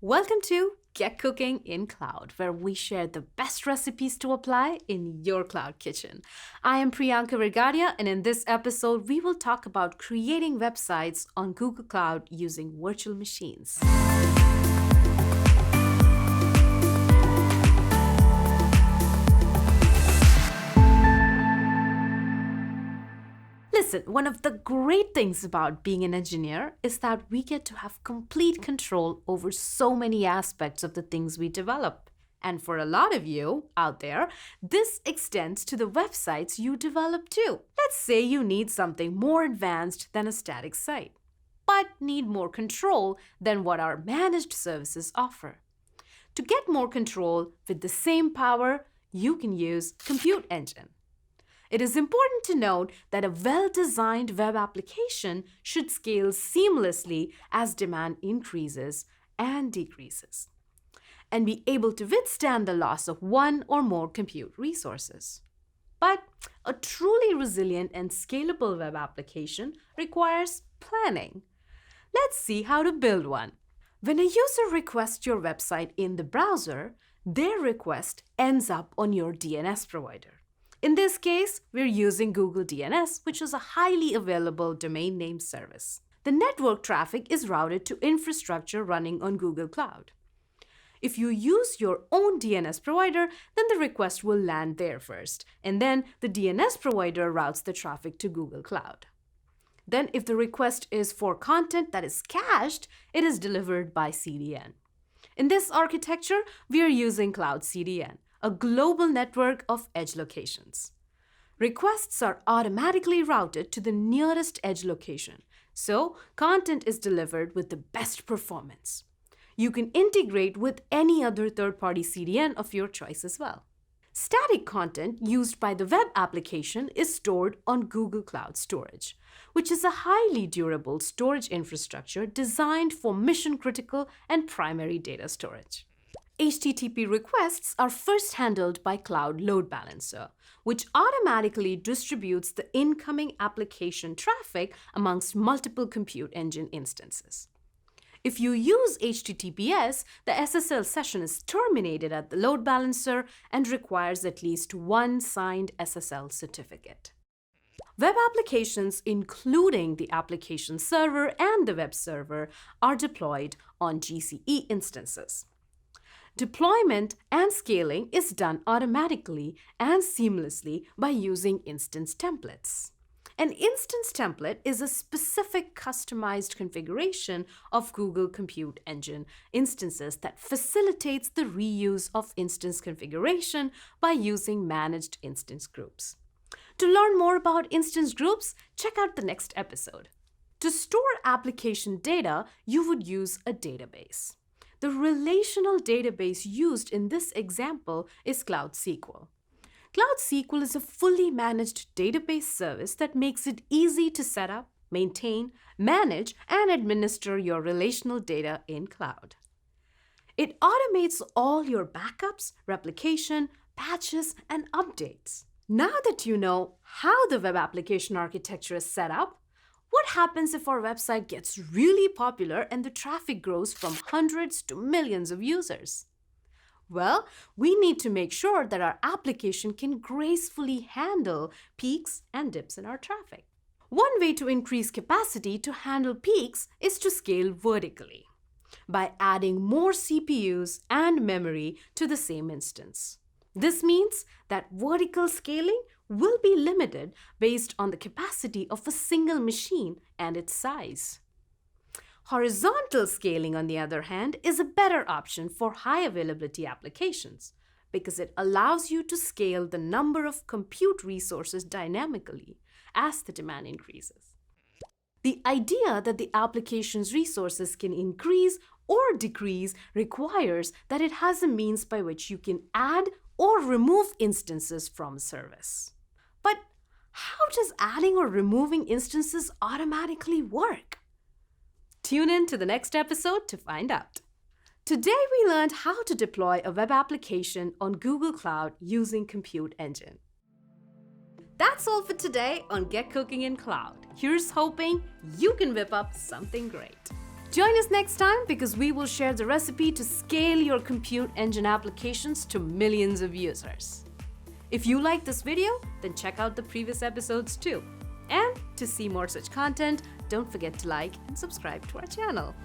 Welcome to Get Cooking in Cloud, where we share the best recipes to apply in your cloud kitchen. I am Priyanka Vergadia, and in this episode, we will talk about creating websites on Google Cloud using virtual machines. Listen, one of the great things about being an engineer is that we get to have complete control over so many aspects of the things we develop. And for a lot of you out there, this extends to the websites you develop too. Let's say you need something more advanced than a static site, but need more control than what our managed services offer. To get more control with the same power, you can use Compute Engine. It is important to note that a well-designed web application should scale seamlessly as demand increases and decreases, and be able to withstand the loss of one or more compute resources. But a truly resilient and scalable web application requires planning. Let's see how to build one. When a user requests your website in the browser, their request ends up on your DNS provider. In this case, we're using Google DNS, which is a highly available domain name service. The network traffic is routed to infrastructure running on Google Cloud. If you use your own DNS provider, then the request will land there first, and then the DNS provider routes the traffic to Google Cloud. Then, if the request is for content that is cached, it is delivered by CDN. In this architecture, we are using Cloud CDN, a global network of edge locations. Requests are automatically routed to the nearest edge location, so content is delivered with the best performance. You can integrate with any other third-party CDN of your choice as well. Static content used by the web application is stored on Google Cloud Storage, which is a highly durable storage infrastructure designed for mission-critical and primary data storage. HTTP requests are first handled by Cloud Load Balancer, which automatically distributes the incoming application traffic amongst multiple compute engine instances. If you use HTTPS, the SSL session is terminated at the load balancer and requires at least one signed SSL certificate. Web applications, including the application server and the web server, are deployed on GCE instances. Deployment and scaling is done automatically and seamlessly by using instance templates. An instance template is a specific customized configuration of Google Compute Engine instances that facilitates the reuse of instance configuration by using managed instance groups. To learn more about instance groups, check out the next episode. To store application data, you would use a database. The relational database used in this example is Cloud SQL. Cloud SQL is a fully managed database service that makes it easy to set up, maintain, manage, and administer your relational data in cloud. It automates all your backups, replication, patches, and updates. Now that you know how the web application architecture is set up, what happens if our website gets really popular and the traffic grows from hundreds to millions of users? Well, we need to make sure that our application can gracefully handle peaks and dips in our traffic. One way to increase capacity to handle peaks is to scale vertically by adding more CPUs and memory to the same instance. This means that vertical scaling will be limited based on the capacity of a single machine and its size. Horizontal scaling, on the other hand, is a better option for high availability applications because it allows you to scale the number of compute resources dynamically as the demand increases. The idea that the application's resources can increase or decrease requires that it has a means by which you can add or remove instances from a service. But how does adding or removing instances automatically work? Tune in to the next episode to find out. Today we learned how to deploy a web application on Google Cloud using Compute Engine. That's all for today on Get Cooking in Cloud. Here's hoping you can whip up something great. Join us next time because we will share the recipe to scale your compute engine applications to millions of users. If you like this video, then check out the previous episodes too. And to see more such content, don't forget to like and subscribe to our channel.